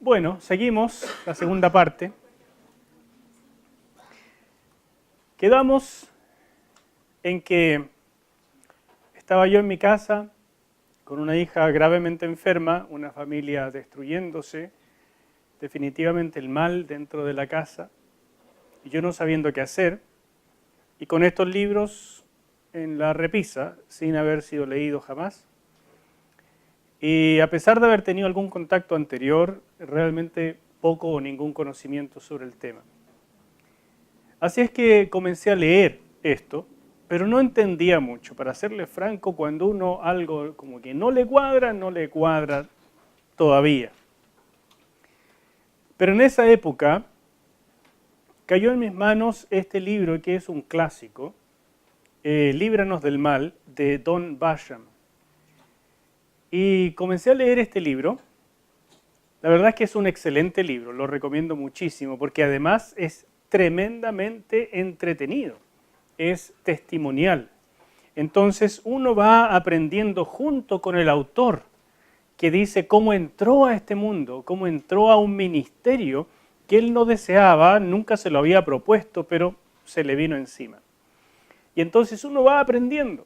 Bueno, seguimos la segunda parte. Quedamos en que estaba yo en mi casa con una hija gravemente enferma, una familia destruyéndose, definitivamente el mal dentro de la casa, y yo no sabiendo qué hacer, y con estos libros en la repisa, sin haber sido leídos jamás. Y a pesar de haber tenido algún contacto anterior, realmente poco o ningún conocimiento sobre el tema. Así es que comencé a leer esto, pero no entendía mucho. Para serle franco, cuando uno algo como que no le cuadra todavía. Pero en esa época cayó en mis manos este libro que es un clásico, Líbranos del Mal, de Don Basham. Y comencé a leer este libro. La verdad es que es un excelente libro, lo recomiendo muchísimo, porque además es tremendamente entretenido, es testimonial. Entonces uno va aprendiendo junto con el autor, que dice cómo entró a este mundo, cómo entró a un ministerio que él no deseaba, nunca se lo había propuesto, pero se le vino encima. Y entonces uno va aprendiendo.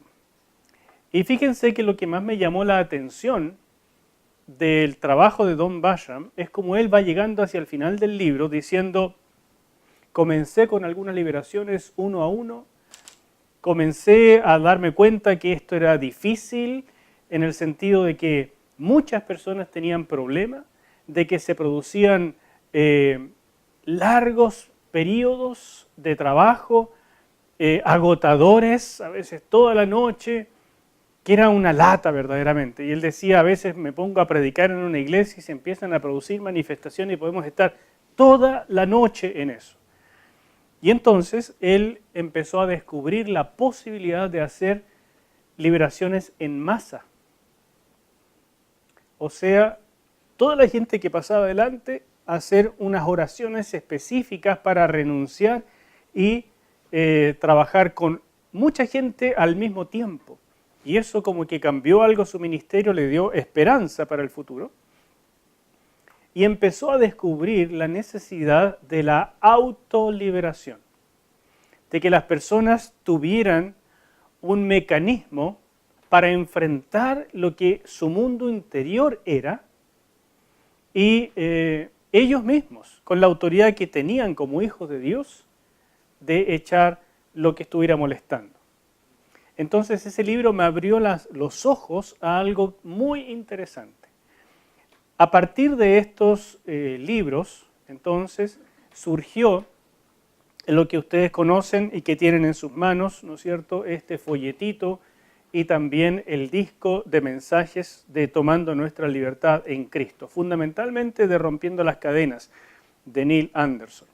Y fíjense que lo que más me llamó la atención del trabajo de Don Basham es como él va llegando hacia el final del libro diciendo: comencé con algunas liberaciones uno a uno, comencé a darme cuenta que esto era difícil en el sentido de que muchas personas tenían problemas, de que se producían largos periodos de trabajo, agotadores, a veces toda la noche, que era una lata verdaderamente. Y él decía, a veces me pongo a predicar en una iglesia y se empiezan a producir manifestaciones y podemos estar toda la noche en eso. Y entonces él empezó a descubrir la posibilidad de hacer liberaciones en masa. O sea, toda la gente que pasaba adelante, hacer unas oraciones específicas para renunciar y trabajar con mucha gente al mismo tiempo. Y eso como que cambió algo su ministerio, le dio esperanza para el futuro. Y empezó a descubrir la necesidad de la autoliberación, de que las personas tuvieran un mecanismo para enfrentar lo que su mundo interior era y ellos mismos, con la autoridad que tenían como hijos de Dios, de echar lo que estuviera molestando. Entonces ese libro me abrió los ojos a algo muy interesante. A partir de estos libros, entonces, surgió lo que ustedes conocen y que tienen en sus manos, ¿no es cierto?, este folletito y también el disco de mensajes de Tomando Nuestra Libertad en Cristo, fundamentalmente de Rompiendo las Cadenas, de Neil Anderson.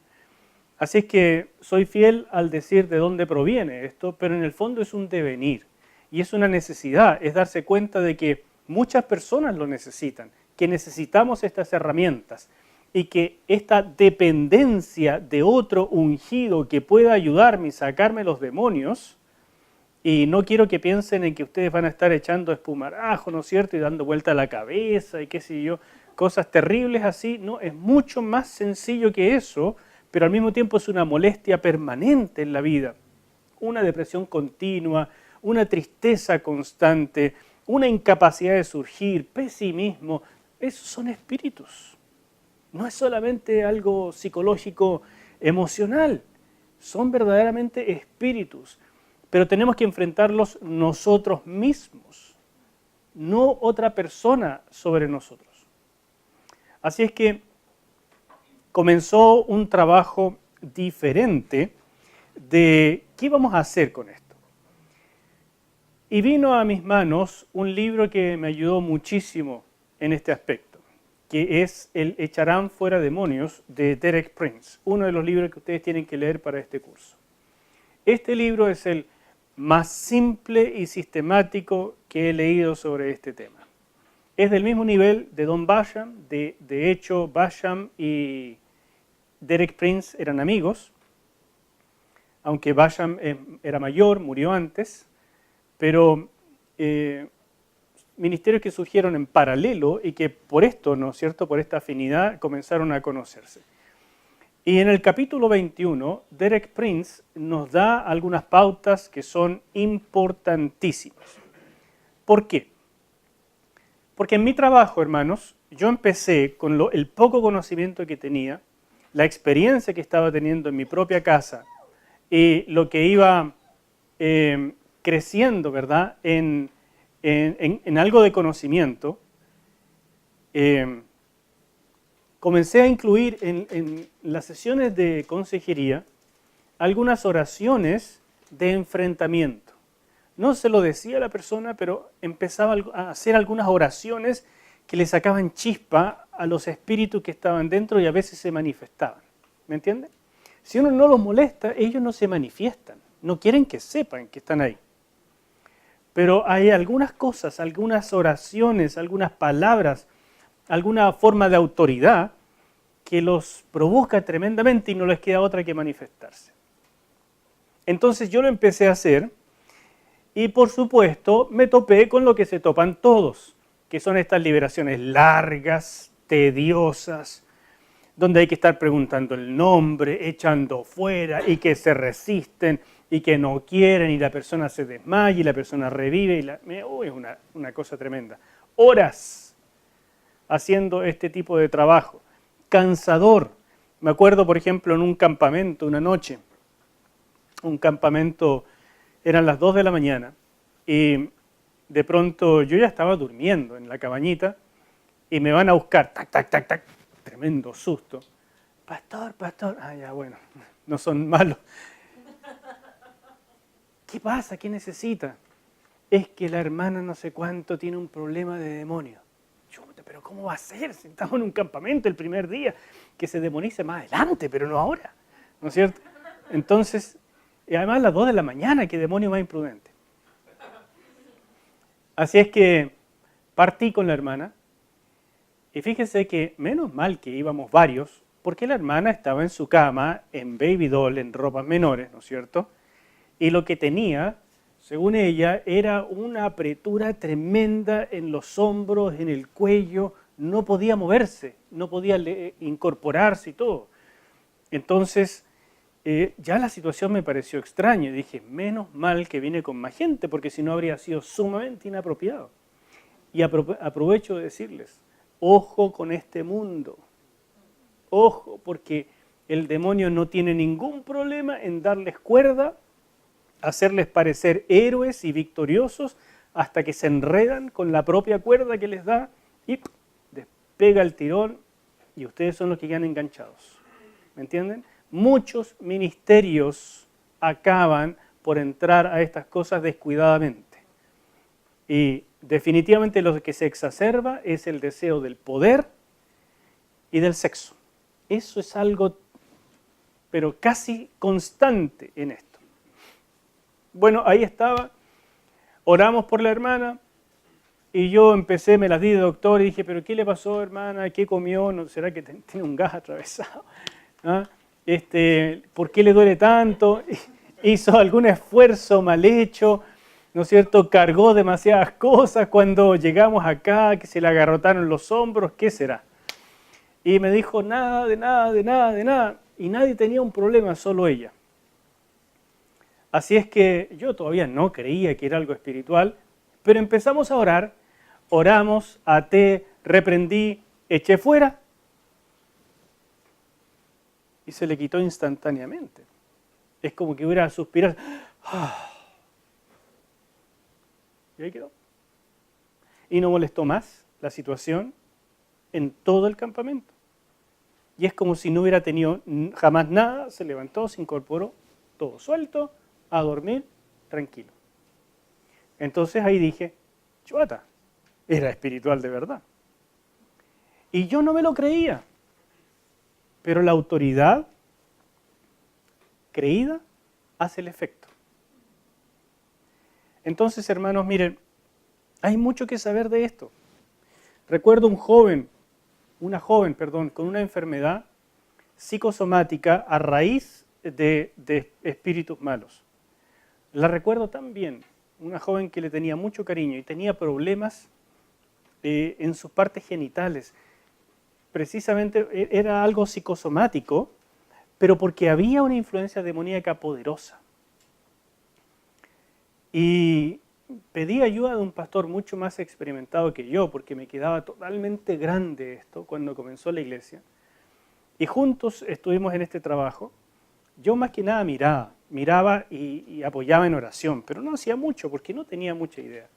Así es que soy fiel al decir de dónde proviene esto, pero en el fondo es un devenir y es una necesidad, es darse cuenta de que muchas personas lo necesitan, que necesitamos estas herramientas y que esta dependencia de otro ungido que pueda ayudarme y sacarme los demonios, y no quiero que piensen en que ustedes van a estar echando espumarajo, ¿no es cierto?, y dando vuelta a la cabeza y qué sé yo, cosas terribles así, no, es mucho más sencillo que eso, pero al mismo tiempo es una molestia permanente en la vida, una depresión continua, una tristeza constante, una incapacidad de surgir, pesimismo. Esos son espíritus, no es solamente algo psicológico, emocional, son verdaderamente espíritus, pero tenemos que enfrentarlos nosotros mismos, no otra persona sobre nosotros. Así es que comenzó un trabajo diferente de qué vamos a hacer con esto. Y vino a mis manos un libro que me ayudó muchísimo en este aspecto, que es El Echarán Fuera Demonios de Derek Prince, uno de los libros que ustedes tienen que leer para este curso. Este libro es el más simple y sistemático que he leído sobre este tema. Es del mismo nivel de Don Basham, de hecho Basham y Derek Prince eran amigos, aunque Basham era mayor, murió antes, pero ministerios que surgieron en paralelo y que por esto, ¿no es cierto?, por esta afinidad comenzaron a conocerse. Y en el capítulo 21, Derek Prince nos da algunas pautas que son importantísimas. ¿Por qué? Porque en mi trabajo, hermanos, yo empecé con el poco conocimiento que tenía, la experiencia que estaba teniendo en mi propia casa y lo que iba creciendo, ¿verdad?, en algo de conocimiento. Comencé a incluir en las sesiones de consejería algunas oraciones de enfrentamiento. No se lo decía a la persona, pero empezaba a hacer algunas oraciones que le sacaban chispa a los espíritus que estaban dentro y a veces se manifestaban. ¿Me entiende? Si uno no los molesta, ellos no se manifiestan. No quieren que sepan que están ahí. Pero hay algunas cosas, algunas oraciones, algunas palabras, alguna forma de autoridad que los provoca tremendamente y no les queda otra que manifestarse. Entonces yo lo empecé a hacer y por supuesto me topé con lo que se topan todos, que son estas liberaciones largas, tediosas, donde hay que estar preguntando el nombre, echando fuera y que se resisten y que no quieren y la persona se desmaya y la persona revive. Es una cosa tremenda. Horas haciendo este tipo de trabajo. Cansador. Me acuerdo, por ejemplo, en un campamento, una noche, un campamento, eran las 2 de la mañana y de pronto yo ya estaba durmiendo en la cabañita y me van a buscar, tac, tac, tac, tac, tremendo susto. Pastor, ya bueno, no son malos. ¿Qué pasa? ¿Qué necesita? Es que la hermana no sé cuánto tiene un problema de demonio. Chuta, pero ¿cómo va a ser? Si estamos en un campamento el primer día, que se demonice más adelante, pero no ahora. ¿No es cierto? Entonces, y además a las 2 de la mañana, qué demonio más imprudente. Así es que partí con la hermana y fíjense que menos mal que íbamos varios, porque la hermana estaba en su cama, en baby doll, en ropas menores, ¿no es cierto? Y lo que tenía, según ella, era una apretura tremenda en los hombros, en el cuello, no podía moverse, no podía incorporarse y todo. Entonces, ya la situación me pareció extraña. Dije, menos mal que vine con más gente, porque si no habría sido sumamente inapropiado. Y aprovecho de decirles, ojo con este mundo. Ojo, porque el demonio no tiene ningún problema en darles cuerda, hacerles parecer héroes y victoriosos hasta que se enredan con la propia cuerda que les da y despega el tirón y ustedes son los que quedan enganchados. ¿Me entienden? Muchos ministerios acaban por entrar a estas cosas descuidadamente. Y definitivamente lo que se exacerba es el deseo del poder y del sexo. Eso es algo, pero casi constante en esto. Bueno, ahí estaba, oramos por la hermana y yo empecé, me las di de doctor y dije, pero ¿qué le pasó, hermana? ¿Qué comió? ¿No será que tiene un gas atravesado? ¿Ah? ¿Por qué le duele tanto? ¿Hizo algún esfuerzo mal hecho? ¿No es cierto? ¿Cargó demasiadas cosas cuando llegamos acá, que se le agarrotaron los hombros? ¿Qué será? Y me dijo, nada, de nada. Y nadie tenía un problema, solo ella. Así es que yo todavía no creía que era algo espiritual, pero empezamos a orar, oramos, até, reprendí, eché fuera y se le quitó instantáneamente. Es como que hubiera suspirado. Y ahí quedó. Y no molestó más la situación en todo el campamento. Y es como si no hubiera tenido jamás nada, se levantó, se incorporó, todo suelto, a dormir, tranquilo. Entonces ahí dije, chuata, era espiritual de verdad. Y yo no me lo creía, pero la autoridad creída hace el efecto. Entonces, hermanos, miren, hay mucho que saber de esto. Recuerdo una joven, con una enfermedad psicosomática a raíz de espíritus malos. La recuerdo tan bien, una joven que le tenía mucho cariño y tenía problemas en sus partes genitales. Precisamente era algo psicosomático, pero porque había una influencia demoníaca poderosa. Y pedí ayuda de un pastor mucho más experimentado que yo, porque me quedaba totalmente grande esto cuando comenzó la iglesia. Y juntos estuvimos en este trabajo. Yo más que nada miraba y apoyaba en oración, pero no hacía mucho porque no tenía mucha idea.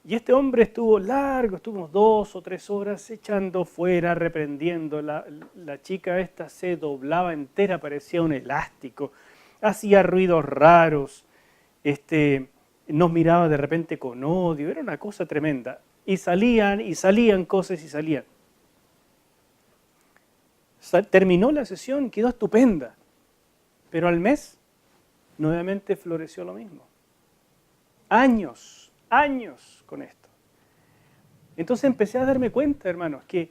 Y este hombre estuvo largo, estuvimos 2 o 3 horas echando fuera, reprendiendo. La chica esta se doblaba entera, parecía un elástico, hacía ruidos raros, nos miraba de repente con odio, era una cosa tremenda. Y salían cosas y salían. Terminó la sesión, quedó estupenda, pero al mes nuevamente floreció lo mismo. Años con esto. Entonces empecé a darme cuenta, hermanos, que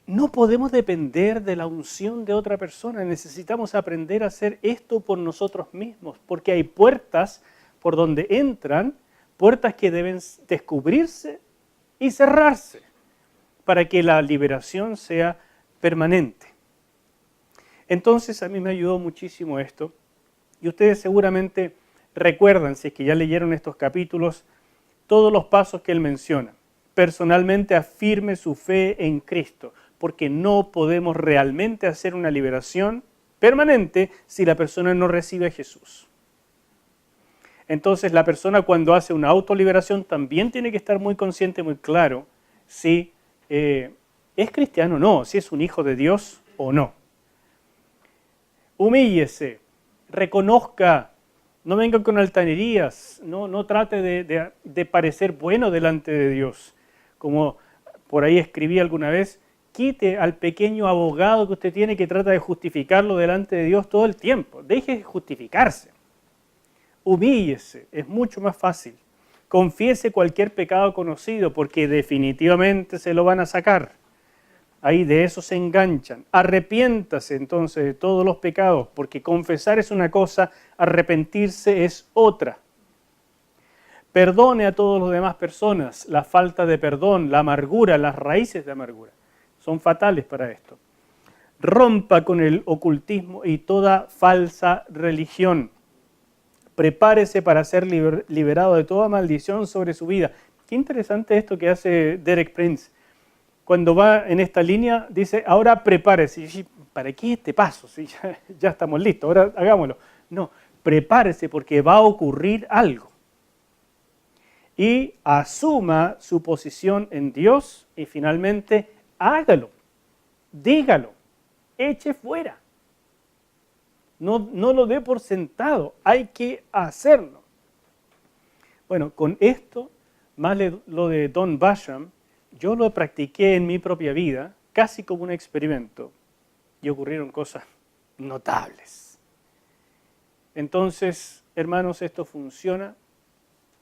no podemos depender de la unción de otra persona. Necesitamos aprender a hacer esto por nosotros mismos, porque hay puertas por donde entran, puertas que deben descubrirse y cerrarse para que la liberación sea permanente. Entonces a mí me ayudó muchísimo esto, y ustedes seguramente recuerdan, si es que ya leyeron estos capítulos, todos los pasos que él menciona. Personalmente afirme su fe en Cristo, porque no podemos realmente hacer una liberación permanente si la persona no recibe a Jesús. Entonces la persona cuando hace una autoliberación también tiene que estar muy consciente, muy claro, si es cristiano o no, si es un hijo de Dios o no. Humíllese, reconozca, no venga con altanerías, no trate de parecer bueno delante de Dios. Como por ahí escribí alguna vez, quite al pequeño abogado que usted tiene que trata de justificarlo delante de Dios todo el tiempo. Deje de justificarse. Humíllese, es mucho más fácil. Confiese cualquier pecado conocido porque definitivamente se lo van a sacar. Ahí de eso se enganchan. Arrepiéntase entonces de todos los pecados, porque confesar es una cosa, arrepentirse es otra. Perdone a todas las demás personas. La falta de perdón, la amargura, las raíces de amargura son fatales para esto. Rompa con el ocultismo y toda falsa religión. Prepárese para ser liberado de toda maldición sobre su vida. Qué interesante esto que hace Derek Prince. Cuando va en esta línea, dice, ahora prepárese. ¿Para qué este paso? Sí, ya estamos listos, ahora hagámoslo. No, prepárese porque va a ocurrir algo. Y asuma su posición en Dios y finalmente hágalo, dígalo, eche fuera. No lo dé por sentado, hay que hacerlo. Bueno, con esto, más lo de Don Basham, yo lo practiqué en mi propia vida, casi como un experimento, y ocurrieron cosas notables. Entonces, hermanos, esto funciona,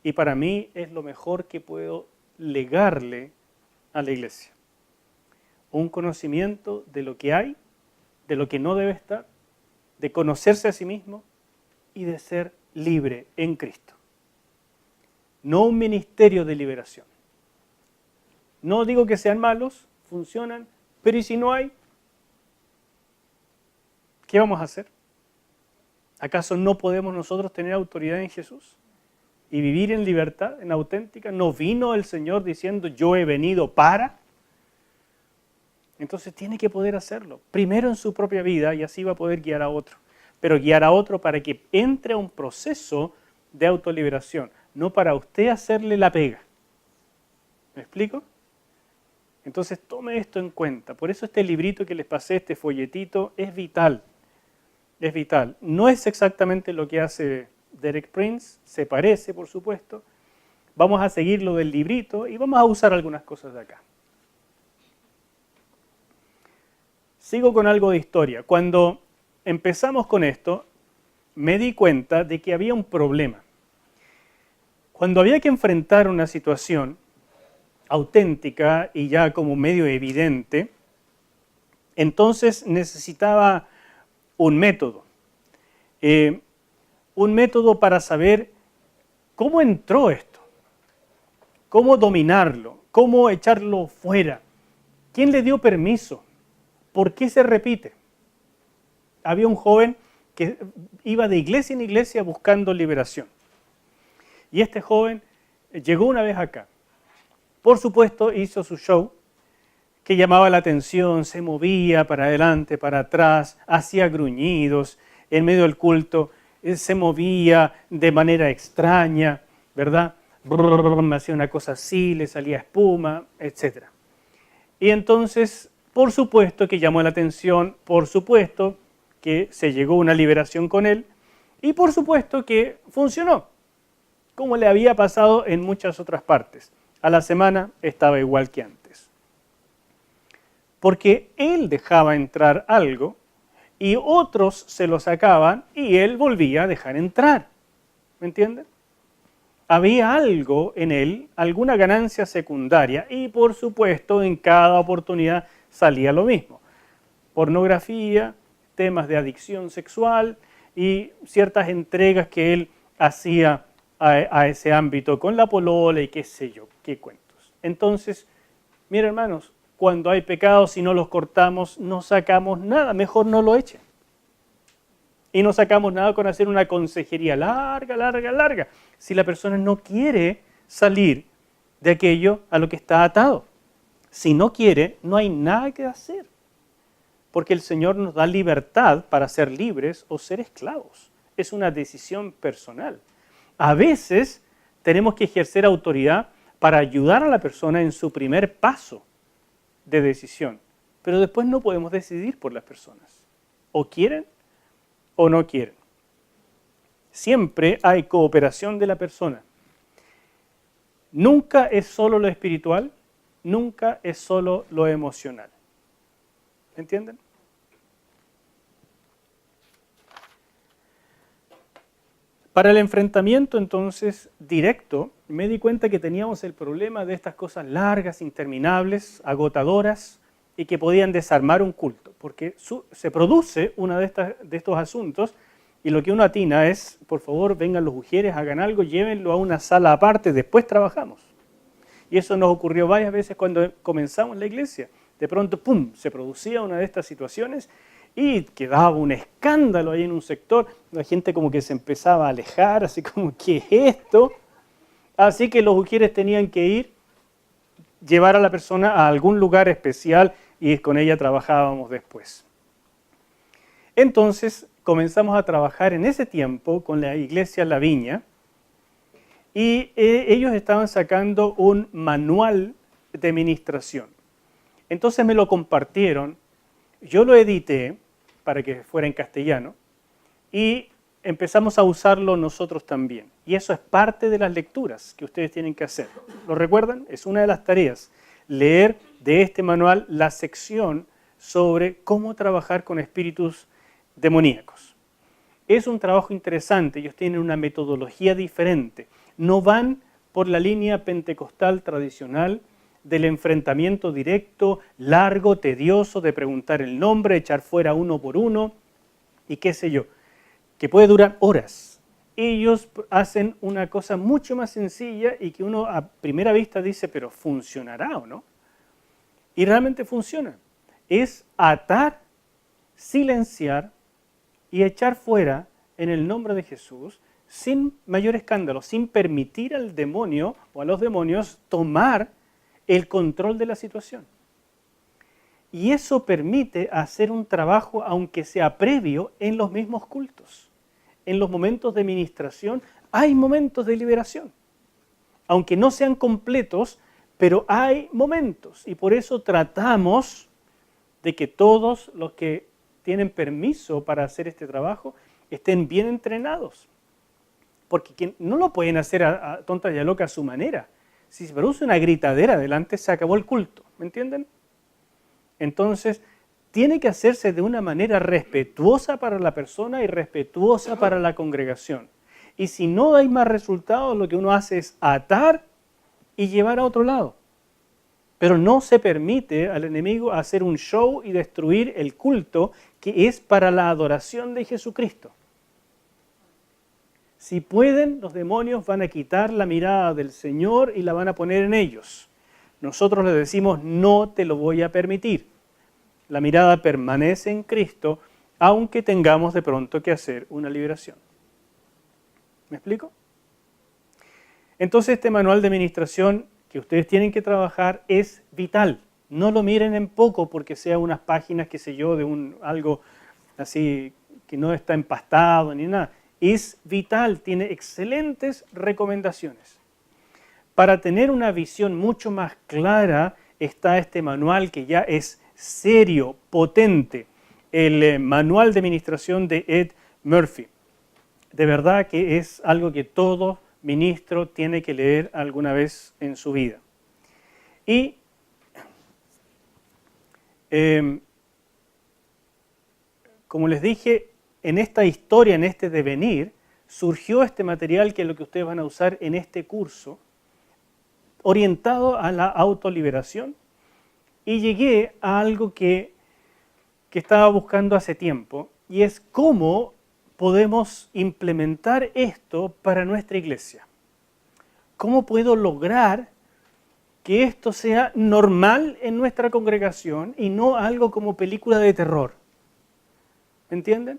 y para mí es lo mejor que puedo legarle a la iglesia. Un conocimiento de lo que hay, de lo que no debe estar, de conocerse a sí mismo y de ser libre en Cristo. No un ministerio de liberación. No digo que sean malos, funcionan, pero ¿y si no hay? ¿Qué vamos a hacer? ¿Acaso no podemos nosotros tener autoridad en Jesús y vivir en libertad, en auténtica? ¿No vino el Señor diciendo, yo he venido para? Entonces tiene que poder hacerlo, primero en su propia vida y así va a poder guiar a otro. Pero guiar a otro para que entre a un proceso de autoliberación, no para usted hacerle la pega. ¿Me explico? Entonces tome esto en cuenta. Por eso este librito que les pasé, este folletito, es vital. Es vital. No es exactamente lo que hace Derek Prince, se parece, por supuesto. Vamos a seguir lo del librito y vamos a usar algunas cosas de acá. Sigo con algo de historia. Cuando empezamos con esto, me di cuenta de que había un problema. Cuando había que enfrentar una situación auténtica y ya como medio evidente, entonces necesitaba un método. Un método para saber cómo entró esto, cómo dominarlo, cómo echarlo fuera. ¿Quién le dio permiso? ¿Por qué se repite? Había un joven que iba de iglesia en iglesia buscando liberación. Y este joven llegó una vez acá. Por supuesto, hizo su show, que llamaba la atención, se movía para adelante, para atrás, hacía gruñidos en medio del culto, se movía de manera extraña, ¿verdad? Hacía una cosa así, le salía espuma, etc. Y entonces, por supuesto que llamó la atención, por supuesto que se llegó a una liberación con él, y por supuesto que funcionó, como le había pasado en muchas otras partes. A la semana estaba igual que antes. Porque él dejaba entrar algo y otros se lo sacaban y él volvía a dejar entrar. ¿Me entienden? Había algo en él, alguna ganancia secundaria y por supuesto en cada oportunidad salía lo mismo. Pornografía, temas de adicción sexual y ciertas entregas que él hacía a ese ámbito con la polola y qué sé yo, qué cuentos. Entonces, miren hermanos, cuando hay pecados y no los cortamos, no sacamos nada, mejor no lo echen. Y no sacamos nada con hacer una consejería larga. Si la persona no quiere salir de aquello a lo que está atado. Si no quiere, no hay nada que hacer. Porque el Señor nos da libertad para ser libres o ser esclavos. Es una decisión personal. A veces tenemos que ejercer autoridad para ayudar a la persona en su primer paso de decisión. Pero después no podemos decidir por las personas. O quieren o no quieren. Siempre hay cooperación de la persona. Nunca es solo lo espiritual, nunca es solo lo emocional. ¿Entienden? Para el enfrentamiento entonces directo, me di cuenta que teníamos el problema de estas cosas largas, interminables, agotadoras y que podían desarmar un culto, porque se produce uno de estos asuntos y lo que uno atina es, por favor, vengan los ujieres, hagan algo, llévenlo a una sala aparte, después trabajamos. Y eso nos ocurrió varias veces cuando comenzamos la iglesia. De pronto, ¡pum!, se producía una de estas situaciones y quedaba un escándalo ahí en un sector, la gente como que se empezaba a alejar, así como, ¿qué es esto? Así que los ujieres tenían que ir, llevar a la persona a algún lugar especial y con ella trabajábamos después. Entonces comenzamos a trabajar en ese tiempo con la iglesia La Viña y ellos estaban sacando un manual de ministración. Entonces me lo compartieron, yo lo edité para que fuera en castellano y empezamos a usarlo nosotros también. Y eso es parte de las lecturas que ustedes tienen que hacer. ¿Lo recuerdan? Es una de las tareas, leer de este manual la sección sobre cómo trabajar con espíritus demoníacos. Es un trabajo interesante, ellos tienen una metodología diferente. No van por la línea pentecostal tradicional del enfrentamiento directo, largo, tedioso, de preguntar el nombre, echar fuera uno por uno y qué sé yo, que puede durar horas. Ellos hacen una cosa mucho más sencilla y que uno a primera vista dice, pero ¿funcionará o no? Y realmente funciona. Es atar, silenciar y echar fuera en el nombre de Jesús sin mayor escándalo, sin permitir al demonio o a los demonios tomar el control de la situación. Y eso permite hacer un trabajo, aunque sea previo, en los mismos cultos. En los momentos de ministración hay momentos de liberación. Aunque no sean completos, pero hay momentos. Y por eso tratamos de que todos los que tienen permiso para hacer este trabajo estén bien entrenados. Porque no lo pueden hacer a tonta y a loca a su manera. Si se produce una gritadera adelante, se acabó el culto. ¿Me entienden? Entonces, tiene que hacerse de una manera respetuosa para la persona y respetuosa para la congregación. Y si no hay más resultados, lo que uno hace es atar y llevar a otro lado. Pero no se permite al enemigo hacer un show y destruir el culto que es para la adoración de Jesucristo. Si pueden, los demonios van a quitar la mirada del Señor y la van a poner en ellos. nosotros le decimos, no te lo voy a permitir. La mirada permanece en Cristo, aunque tengamos de pronto que hacer una liberación. ¿Me explico? Entonces este manual de administración que ustedes tienen que trabajar es vital. No lo miren en poco porque sea unas páginas, qué sé yo, de algo así que no está empastado ni nada. Es vital, tiene excelentes recomendaciones. Para tener una visión mucho más clara está este manual que ya es serio, potente, el manual de administración de Ed Murphy. De verdad que es algo que todo ministro tiene que leer alguna vez en su vida. Y como les dije, en esta historia, en este devenir, surgió este material que es lo que ustedes van a usar en este curso, orientado a la autoliberación, y llegué a algo que estaba buscando hace tiempo, y es cómo podemos implementar esto para nuestra iglesia. ¿Cómo puedo lograr que esto sea normal en nuestra congregación y no algo como película de terror? ¿Me entienden?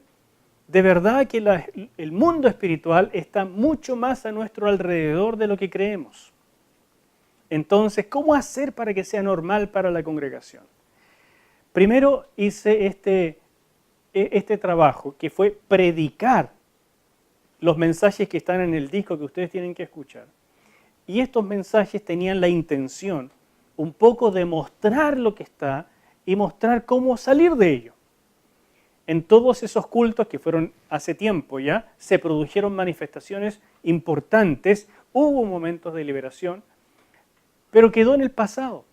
De verdad que el mundo espiritual está mucho más a nuestro alrededor de lo que creemos. Entonces, ¿cómo hacer para que sea normal para la congregación? Primero hice este trabajo que fue predicar los mensajes que están en el disco que ustedes tienen que escuchar. Y estos mensajes tenían la intención un poco de mostrar lo que está y mostrar cómo salir de ello. En todos esos cultos que fueron hace tiempo ya, se produjeron manifestaciones importantes, hubo momentos de liberación, pero quedó en el pasado.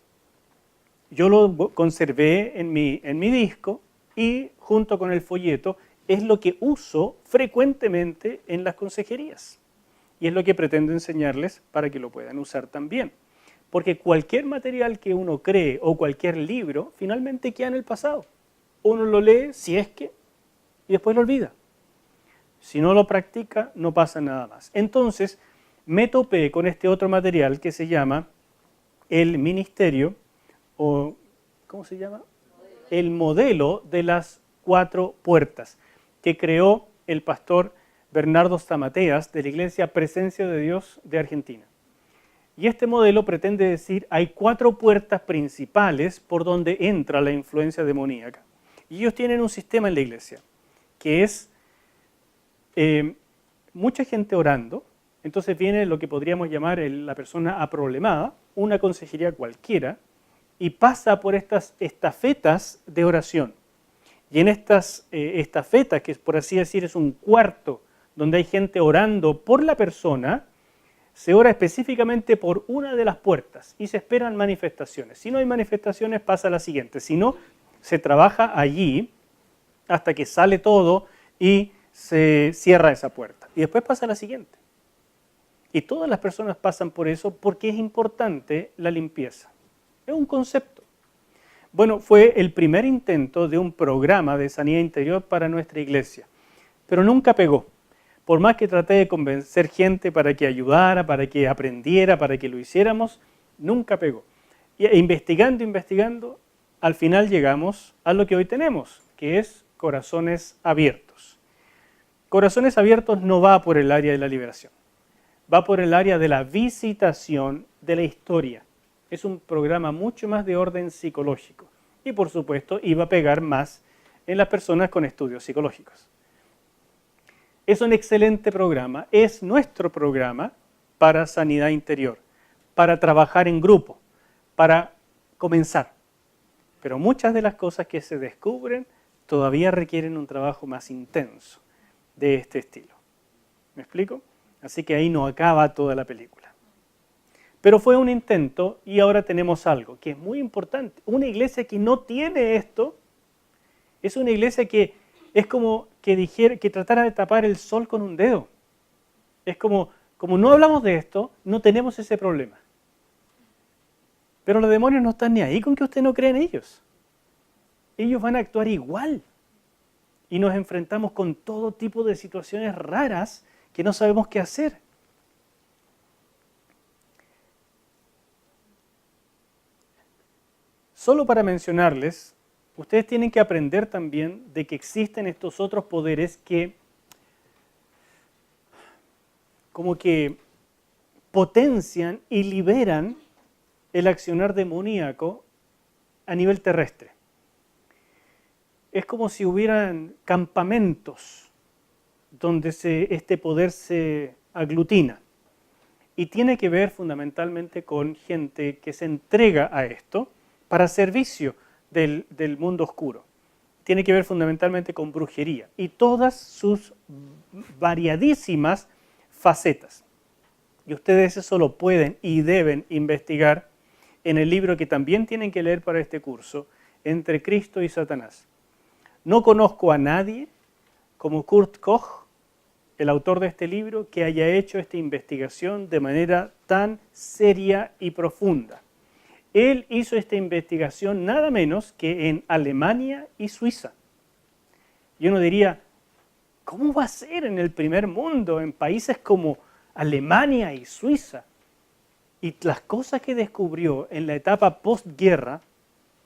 Yo lo conservé en mi disco y junto con el folleto es lo que uso frecuentemente en las consejerías. Y es lo que pretendo enseñarles para que lo puedan usar también. Porque cualquier material que uno cree o cualquier libro finalmente queda en el pasado. Uno lo lee, si es que, y después lo olvida. Si no lo practica, no pasa nada más. Entonces, me topé con este otro material que se llama el ministerio, o ¿cómo se llama? El modelo de las 4 puertas, que creó el pastor Bernardo Zamateas de la Iglesia Presencia de Dios de Argentina. Y este modelo pretende decir, hay 4 puertas principales por donde entra la influencia demoníaca. Y ellos tienen un sistema en la iglesia, que es mucha gente orando, entonces viene lo que podríamos llamar la persona aproblemada, una consejería cualquiera, y pasa por estas estafetas de oración. Y en estas estafetas, que por así decir es un cuarto, donde hay gente orando por la persona, se ora específicamente por una de las puertas y se esperan manifestaciones. Si no hay manifestaciones, pasa a la siguiente. Si no, se trabaja allí hasta que sale todo y se cierra esa puerta. Y después pasa a la siguiente. Y todas las personas pasan por eso porque es importante la limpieza. Es un concepto. Bueno, fue el primer intento de un programa de sanidad interior para nuestra iglesia, pero nunca pegó. Por más que traté de convencer gente para que ayudara, para que aprendiera, para que lo hiciéramos, nunca pegó. Y investigando, al final llegamos a lo que hoy tenemos, que es Corazones Abiertos. Corazones Abiertos no va por el área de la liberación, va por el área de la visitación de la historia. Es un programa mucho más de orden psicológico y por supuesto iba a pegar más en las personas con estudios psicológicos. Es un excelente programa, es nuestro programa para sanidad interior, para trabajar en grupo, para comenzar. Pero muchas de las cosas que se descubren todavía requieren un trabajo más intenso de este estilo. ¿Me explico? Así que ahí no acaba toda la película. Pero fue un intento y ahora tenemos algo que es muy importante. Una iglesia que no tiene esto es una iglesia que es como que tratara de tapar el sol con un dedo. Es como no hablamos de esto, no tenemos ese problema. Pero los demonios no están ni ahí con que usted no cree en ellos. Ellos van a actuar igual. Y nos enfrentamos con todo tipo de situaciones raras que no sabemos qué hacer. Solo para mencionarles, ustedes tienen que aprender también de que existen estos otros poderes que como que potencian y liberan el accionar demoníaco a nivel terrestre. Es como si hubieran campamentos donde este poder se aglutina. Y tiene que ver fundamentalmente con gente que se entrega a esto para servicio del mundo oscuro. Tiene que ver fundamentalmente con brujería y todas sus variadísimas facetas. Y ustedes eso lo pueden y deben investigar en el libro que también tienen que leer para este curso, Entre Cristo y Satanás. No conozco a nadie como Kurt Koch, el autor de este libro, que haya hecho esta investigación de manera tan seria y profunda. Él hizo esta investigación nada menos que en Alemania y Suiza. Y uno diría, ¿cómo va a ser en el primer mundo, en países como Alemania y Suiza? Y las cosas que descubrió en la etapa postguerra,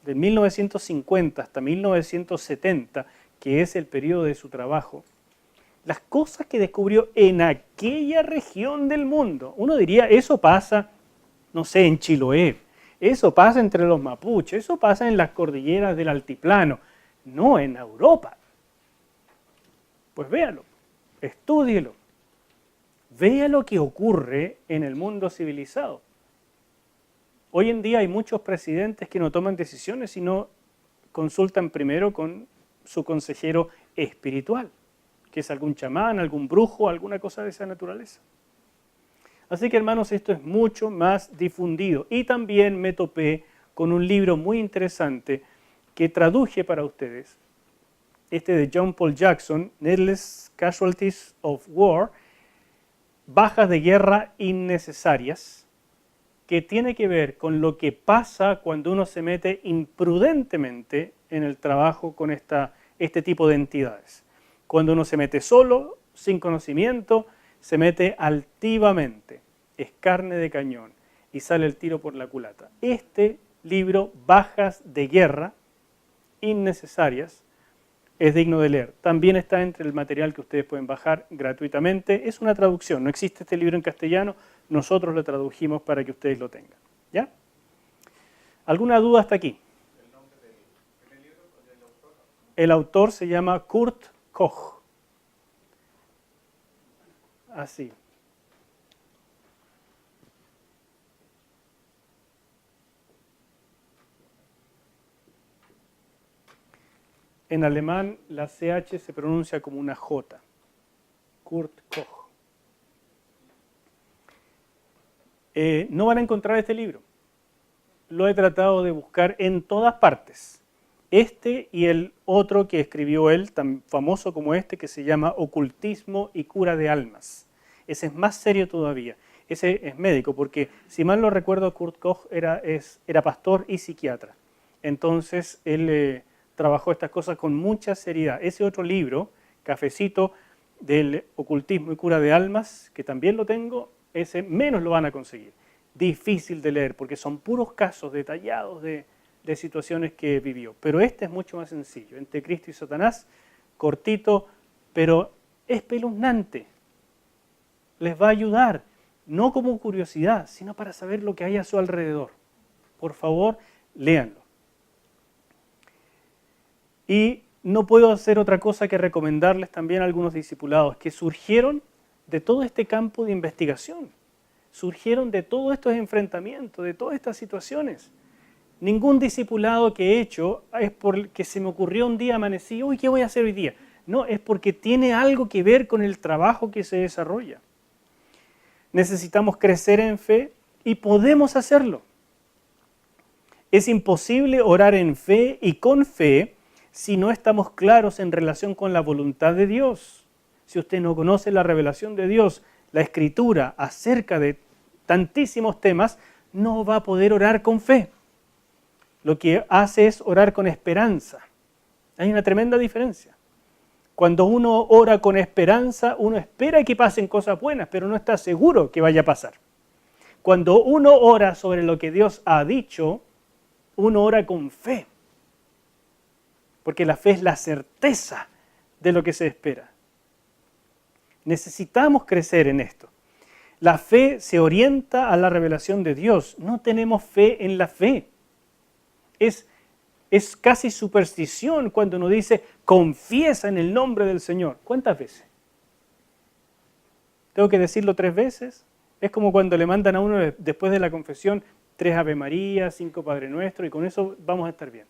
de 1950 hasta 1970, que es el periodo de su trabajo, las cosas que descubrió en aquella región del mundo, uno diría, eso pasa, no sé, en Chiloé, eso pasa entre los mapuches, eso pasa en las cordilleras del altiplano, no en Europa. Pues véalo, estúdielo, vea lo que ocurre en el mundo civilizado. Hoy en día hay muchos presidentes que no toman decisiones y no consultan primero con su consejero espiritual, que es algún chamán, algún brujo, alguna cosa de esa naturaleza. Así que, hermanos, esto es mucho más difundido. Y también me topé con un libro muy interesante que traduje para ustedes, este de John Paul Jackson, Needless Casualties of War, bajas de guerra innecesarias, que tiene que ver con lo que pasa cuando uno se mete imprudentemente en el trabajo con este tipo de entidades. Cuando uno se mete solo, sin conocimiento, se mete altivamente, es carne de cañón y sale el tiro por la culata. Este libro, Bajas de Guerra Innecesarias, es digno de leer. También está entre el material que ustedes pueden bajar gratuitamente. Es una traducción, no existe este libro en castellano, nosotros lo tradujimos para que ustedes lo tengan. ¿Ya? ¿Alguna duda hasta aquí? ¿El nombre del libro, del autor? El autor se llama Kurt Koch. Así. En alemán la CH se pronuncia como una J. Kurt Koch. No van a encontrar este libro. Lo he tratado de buscar en todas partes. Este y el otro que escribió él, tan famoso como este, que se llama Ocultismo y Cura de Almas. Ese es más serio todavía. Ese es médico, porque si mal no recuerdo, Kurt Koch era pastor y psiquiatra. Entonces, él trabajó estas cosas con mucha seriedad. Ese otro libro, Cafecito del Ocultismo y Cura de Almas, que también lo tengo, ese menos lo van a conseguir. Difícil de leer, porque son puros casos detallados de situaciones que vivió. Pero este es mucho más sencillo. Entre Cristo y Satanás, cortito, pero espeluznante. Les va a ayudar, no como curiosidad, sino para saber lo que hay a su alrededor. Por favor, léanlo. Y no puedo hacer otra cosa que recomendarles también a algunos discipulados que surgieron de todo este campo de investigación, surgieron de todos estos enfrentamientos, de todas estas situaciones. Ningún discipulado que he hecho es porque se me ocurrió un día, amanecí, uy, ¿qué voy a hacer hoy día? No, es porque tiene algo que ver con el trabajo que se desarrolla. Necesitamos crecer en fe y podemos hacerlo. Es imposible orar en fe y con fe si no estamos claros en relación con la voluntad de Dios. Si usted no conoce la revelación de Dios, la Escritura acerca de tantísimos temas, no va a poder orar con fe. Lo que hace es orar con esperanza. Hay una tremenda diferencia. Cuando uno ora con esperanza, uno espera que pasen cosas buenas, pero no está seguro que vaya a pasar. Cuando uno ora sobre lo que Dios ha dicho, uno ora con fe, porque la fe es la certeza de lo que se espera. Necesitamos crecer en esto. La fe se orienta a la revelación de Dios. No tenemos fe en la fe. Es casi superstición cuando uno dice, confiesa en el nombre del Señor. ¿Cuántas veces? ¿Tengo que decirlo 3 veces? Es como cuando le mandan a uno después de la confesión 3 Ave María, 5 Padre Nuestro, y con eso vamos a estar bien.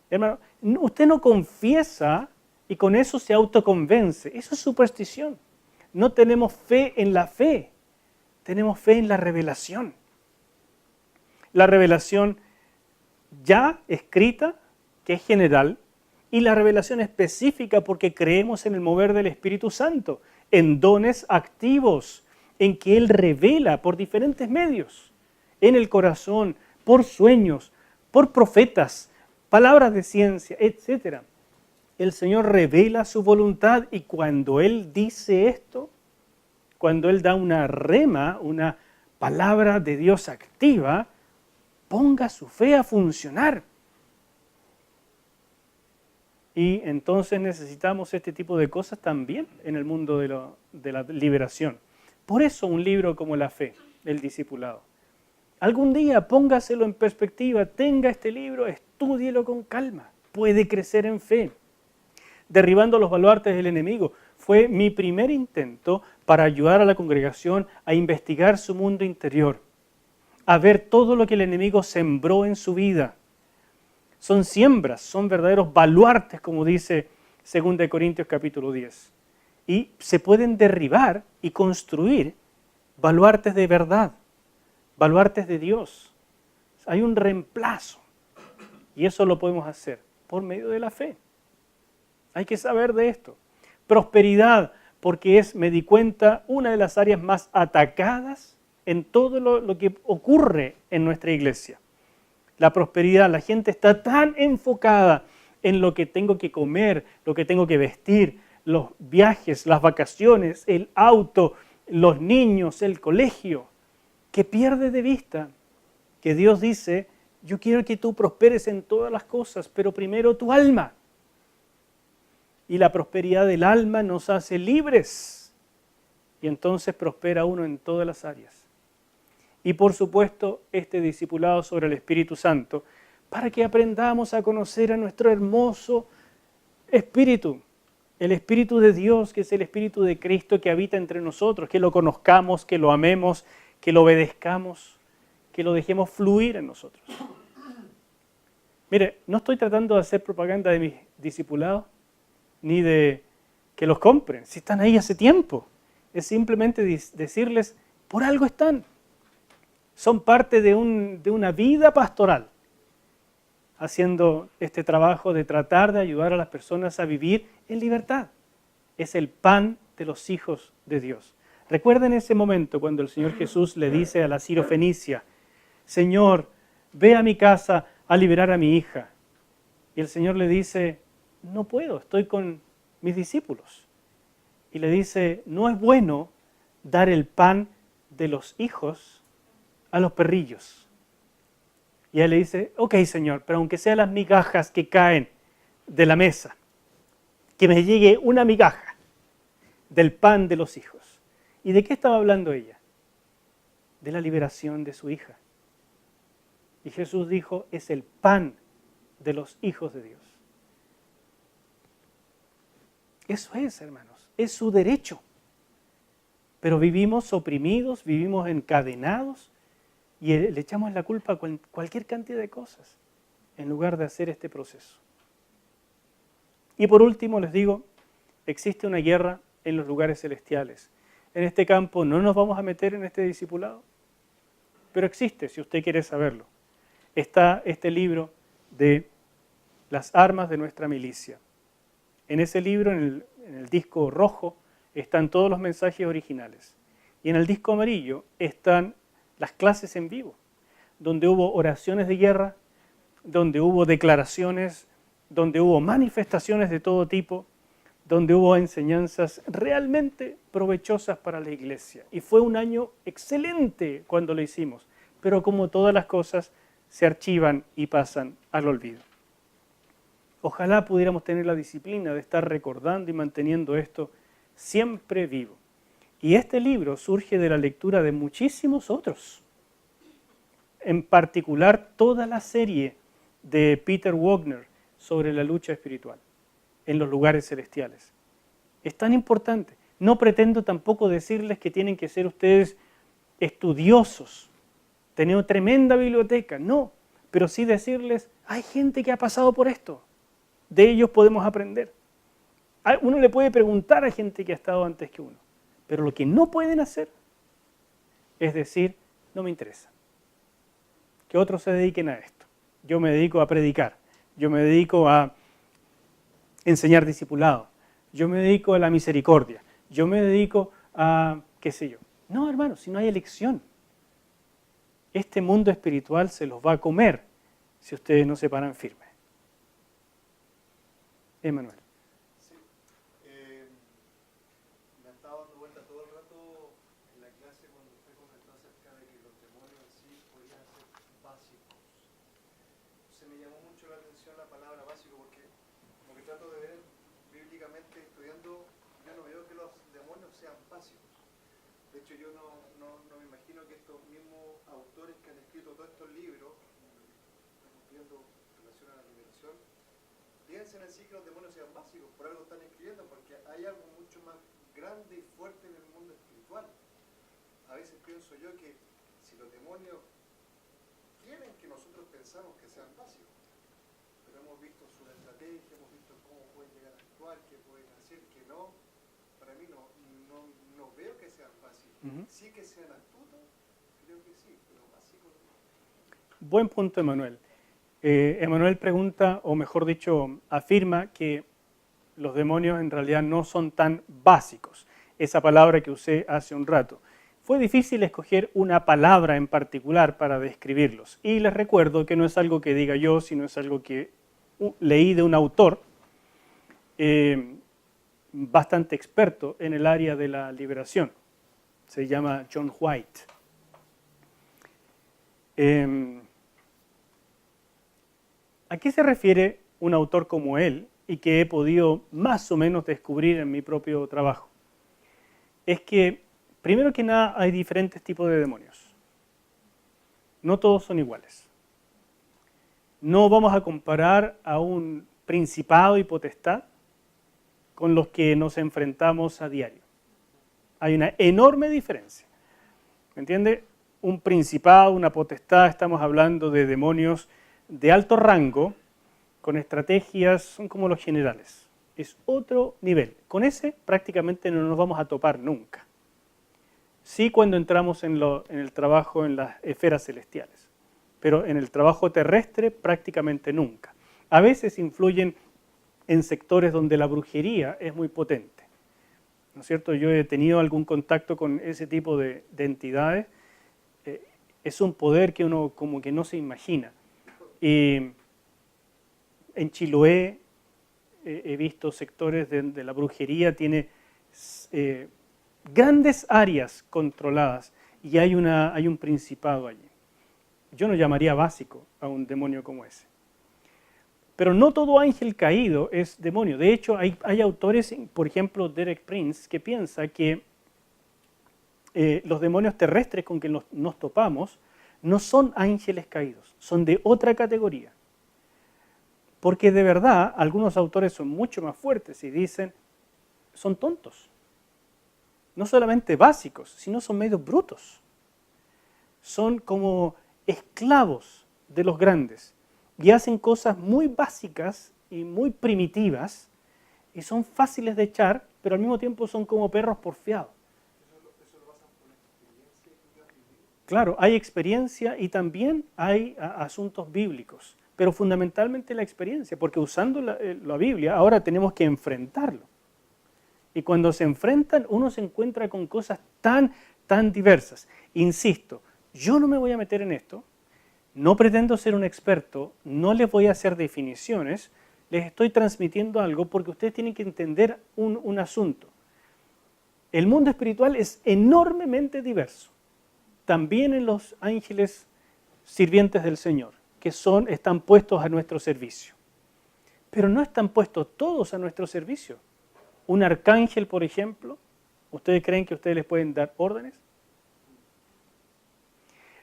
Hermano, usted no confiesa y con eso se autoconvence. Eso es superstición. No tenemos fe en la fe. Tenemos fe en la revelación. La revelación ya escrita, que es general, y la revelación específica porque creemos en el mover del Espíritu Santo, en dones activos, en que Él revela por diferentes medios, en el corazón, por sueños, por profetas, palabras de ciencia, etc. El Señor revela su voluntad y cuando Él dice esto, cuando Él da una rema, una palabra de Dios activa, ponga su fe a funcionar. Y entonces necesitamos este tipo de cosas también en el mundo de la liberación. Por eso un libro como La Fe, el discipulado. Algún día póngaselo en perspectiva, tenga este libro, estúdielo con calma, puede crecer en fe. Derribando los baluartes del enemigo fue mi primer intento para ayudar a la congregación a investigar su mundo interior, a ver todo lo que el enemigo sembró en su vida. Son siembras, son verdaderos baluartes, como dice 2 Corintios capítulo 10. Y se pueden derribar y construir baluartes de verdad, baluartes de Dios. Hay un reemplazo y eso lo podemos hacer por medio de la fe. Hay que saber de esto. Prosperidad, porque es, me di cuenta, una de las áreas más atacadas en todo lo que ocurre en nuestra iglesia. La prosperidad, la gente está tan enfocada en lo que tengo que comer, lo que tengo que vestir, los viajes, las vacaciones, el auto, los niños, el colegio, que pierde de vista que Dios dice, yo quiero que tú prosperes en todas las cosas, pero primero tu alma. Y la prosperidad del alma nos hace libres. Y entonces prospera uno en todas las áreas. Y por supuesto, este discipulado sobre el Espíritu Santo, para que aprendamos a conocer a nuestro hermoso Espíritu, el Espíritu de Dios, que es el Espíritu de Cristo que habita entre nosotros, que lo conozcamos, que lo amemos, que lo obedezcamos, que lo dejemos fluir en nosotros. Mire, no estoy tratando de hacer propaganda de mis discipulados, ni de que los compren, si están ahí hace tiempo. Es simplemente decirles, por algo están. Son parte de una vida pastoral, haciendo este trabajo de tratar de ayudar a las personas a vivir en libertad. Es el pan de los hijos de Dios. Recuerden ese momento cuando el Señor Jesús le dice a la sirofenicia, Señor, ve a mi casa a liberar a mi hija. Y el Señor le dice, no puedo, estoy con mis discípulos. Y le dice, no es bueno dar el pan de los hijos a los perrillos. Y él le dice, ok Señor, pero aunque sean las migajas que caen de la mesa, que me llegue una migaja del pan de los hijos. ¿Y de qué estaba hablando ella? De la liberación de su hija. Y Jesús dijo, es el pan de los hijos de Dios. Eso es, hermanos, es su derecho. Pero vivimos oprimidos, vivimos encadenados y le echamos la culpa a cualquier cantidad de cosas en lugar de hacer este proceso. Y por último les digo, existe una guerra en los lugares celestiales. En este campo no nos vamos a meter en este discipulado, pero existe, si usted quiere saberlo. Está este libro de las armas de nuestra milicia. En ese libro, en el disco rojo, están todos los mensajes originales. Y en el disco amarillo están las clases en vivo, donde hubo oraciones de guerra, donde hubo declaraciones, donde hubo manifestaciones de todo tipo, donde hubo enseñanzas realmente provechosas para la iglesia. Y fue un año excelente cuando lo hicimos, pero como todas las cosas, se archivan y pasan al olvido. Ojalá pudiéramos tener la disciplina de estar recordando y manteniendo esto siempre vivo. Y este libro surge de la lectura de muchísimos otros. En particular, toda la serie de Peter Wagner sobre la lucha espiritual en los lugares celestiales. Es tan importante. No pretendo tampoco decirles que tienen que ser ustedes estudiosos, tener una tremenda biblioteca, no, pero sí decirles, hay gente que ha pasado por esto, de ellos podemos aprender. Uno le puede preguntar a gente que ha estado antes que uno, pero lo que no pueden hacer es decir, no me interesa, que otros se dediquen a esto. Yo me dedico a predicar, yo me dedico a enseñar discipulado, yo me dedico a la misericordia, yo me dedico a, qué sé yo. No, hermanos, si no hay elección. Este mundo espiritual se los va a comer si ustedes no se paran firmes. Emanuel. Sí, me estaba dando vuelta todo el rato en la clase cuando usted comentó acerca de que los demonios en sí podían ser básicos. Se me llamó mucho la atención la palabra básico porque como que trato de ver bíblicamente estudiando, yo no veo que los demonios sean básicos. De hecho, yo no me imagino que estos mismos autores que han escrito todos estos libros, estamos viendo en relación a la liberación, piensen en sí que los demonios sean básicos, por algo están escribiendo, porque hay algo mucho más grande y fuerte en el mundo espiritual. A veces pienso yo que si los demonios quieren que nosotros pensamos que sean básicos, pero hemos visto su estrategia, hemos visto cómo pueden llegar a actuar, qué pueden hacer, qué no, para mí no veo que sean básicos. Sí que sean astutos, creo que sí, pero básicos no. Buen punto, Emanuel. Emanuel pregunta, o mejor dicho, afirma que los demonios en realidad no son tan básicos. Esa palabra que usé hace un rato. Fue difícil escoger una palabra en particular para describirlos. Y les recuerdo que no es algo que diga yo, sino es algo que leí de un autor bastante experto en el área de la liberación. Se llama John White. ¿A qué se refiere un autor como él y que he podido más o menos descubrir en mi propio trabajo? Es que, primero que nada, hay diferentes tipos de demonios. No todos son iguales. No vamos a comparar a un principado y potestad con los que nos enfrentamos a diario. Hay una enorme diferencia. ¿Me entiende? Un principado, una potestad, estamos hablando de demonios de alto rango, con estrategias, son como los generales. Es otro nivel. Con ese prácticamente no nos vamos a topar nunca. Sí cuando entramos en el trabajo en las esferas celestiales, pero en el trabajo terrestre prácticamente nunca. A veces influyen en sectores donde la brujería es muy potente. ¿No es cierto? Yo he tenido algún contacto con ese tipo de entidades. Es un poder que uno como que no se imagina. Y en Chiloé he visto sectores de la brujería, tiene grandes áreas controladas y hay un principado allí. Yo no llamaría básico a un demonio como ese. Pero no todo ángel caído es demonio. De hecho, hay autores, por ejemplo, Derek Prince, que piensa que los demonios terrestres con que nos topamos no son ángeles caídos, son de otra categoría. Porque de verdad, algunos autores son mucho más fuertes y dicen, son tontos. No solamente básicos, sino son medio brutos. Son como esclavos de los grandes y hacen cosas muy básicas y muy primitivas y son fáciles de echar, pero al mismo tiempo son como perros porfiados. Claro, hay experiencia y también hay asuntos bíblicos, pero fundamentalmente la experiencia, porque usando la Biblia ahora tenemos que enfrentarlo. Y cuando se enfrentan, uno se encuentra con cosas tan diversas. Insisto, yo no me voy a meter en esto, no pretendo ser un experto, no les voy a hacer definiciones, les estoy transmitiendo algo porque ustedes tienen que entender un asunto. El mundo espiritual es enormemente diverso. También en los ángeles sirvientes del Señor. que están puestos a nuestro servicio. Pero no están puestos todos a nuestro servicio. Un arcángel, por ejemplo, ¿ustedes creen que ustedes les pueden dar órdenes?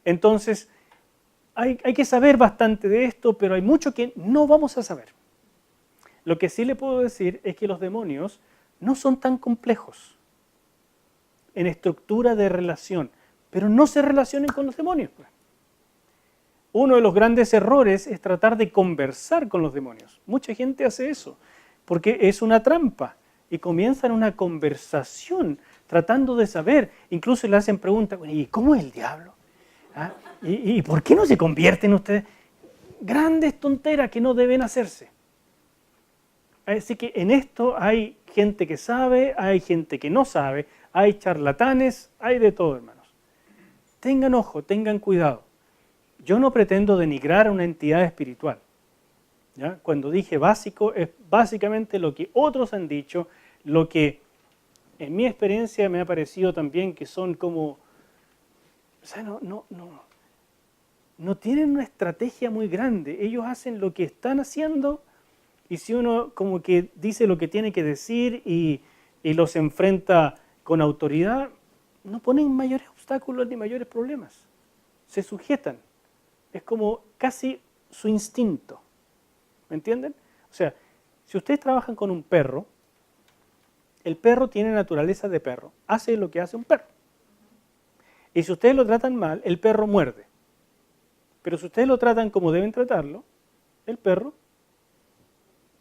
Entonces, hay que saber bastante de esto, pero hay mucho que no vamos a saber. Lo que sí le puedo decir es que los demonios no son tan complejos en estructura de relación, pero no se relacionen con los demonios. Uno de los grandes errores es tratar de conversar con los demonios. Mucha gente hace eso, porque es una trampa, y comienzan una conversación tratando de saber, incluso le hacen preguntas, ¿y cómo es el diablo? ¿Ah? ¿Y por qué no se convierten ustedes? Grandes tonteras que no deben hacerse. Así que en esto hay gente que sabe, hay gente que no sabe, hay charlatanes, hay de todo, hermanos. Tengan ojo, tengan cuidado. Yo no pretendo denigrar a una entidad espiritual. ¿Ya? Cuando dije básico, es básicamente lo que otros han dicho, lo que en mi experiencia me ha parecido también que son como... O sea, no tienen una estrategia muy grande. Ellos hacen lo que están haciendo y si uno como que dice lo que tiene que decir y los enfrenta con autoridad, no ponen mayores obstáculos ni mayores problemas. Se sujetan. Es como casi su instinto. ¿Me entienden? O sea, si ustedes trabajan con un perro, el perro tiene naturaleza de perro. Hace lo que hace un perro. Y si ustedes lo tratan mal, el perro muerde. Pero si ustedes lo tratan como deben tratarlo, el perro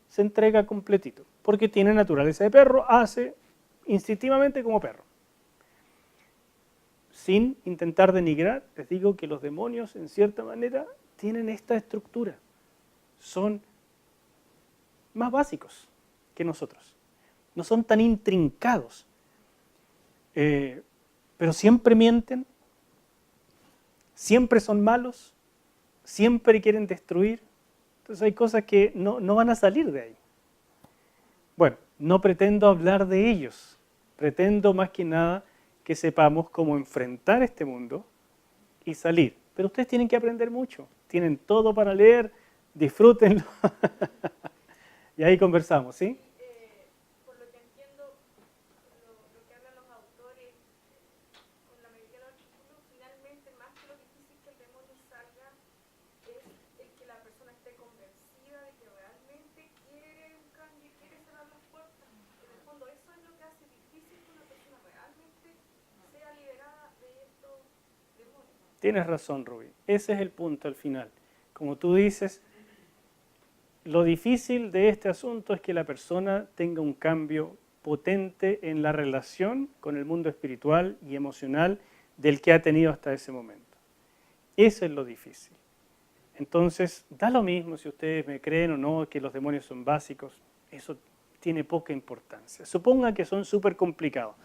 se entrega completito. Porque tiene naturaleza de perro, hace instintivamente como perro. Sin intentar denigrar, les digo que los demonios, en cierta manera, tienen esta estructura. Son más básicos que nosotros. No son tan intrincados. Pero siempre mienten, siempre son malos, siempre quieren destruir. Entonces hay cosas que no van a salir de ahí. Bueno, no pretendo hablar de ellos, pretendo más que nada que sepamos cómo enfrentar este mundo y salir. Pero ustedes tienen que aprender mucho, tienen todo para leer, disfrútenlo. Y ahí conversamos, ¿sí? Por lo que entiendo, lo que hablan los autores, con la mayoría de los artículos, finalmente, más que lo difícil que el demonio salga, es el que la persona esté convencida de que realmente quiere un cambio y quiere cerrar las puertas. En el fondo, eso es lo que hace difícil que una persona realmente sea liberada de estos demonios. Tienes razón, Rubí. Ese es el punto al final. Como tú dices, lo difícil de este asunto es que la persona tenga un cambio potente en la relación con el mundo espiritual y emocional del que ha tenido hasta ese momento. Eso es lo difícil. Entonces, da lo mismo si ustedes me creen o no que los demonios son básicos. Eso tiene poca importancia. Supongan que son súper complicados.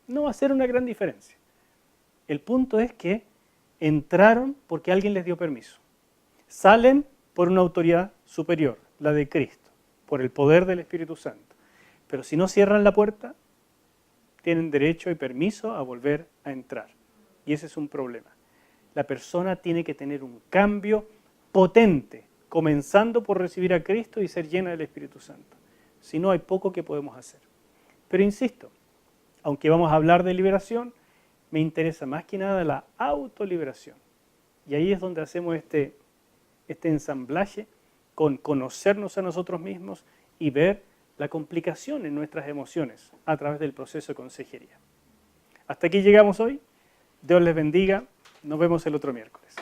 No va a ser una gran diferencia. El punto es que entraron porque alguien les dio permiso. Salen por una autoridad superior, la de Cristo, por el poder del Espíritu Santo. Pero si no cierran la puerta, tienen derecho y permiso a volver a entrar. Y ese es un problema. La persona tiene que tener un cambio potente, comenzando por recibir a Cristo y ser llena del Espíritu Santo. Si no, hay poco que podemos hacer. Pero insisto, aunque vamos a hablar de liberación, me interesa más que nada la autoliberación. Y ahí es donde hacemos este ensamblaje con conocernos a nosotros mismos y ver la complicación en nuestras emociones a través del proceso de consejería. Hasta aquí llegamos hoy. Dios les bendiga. Nos vemos el otro miércoles.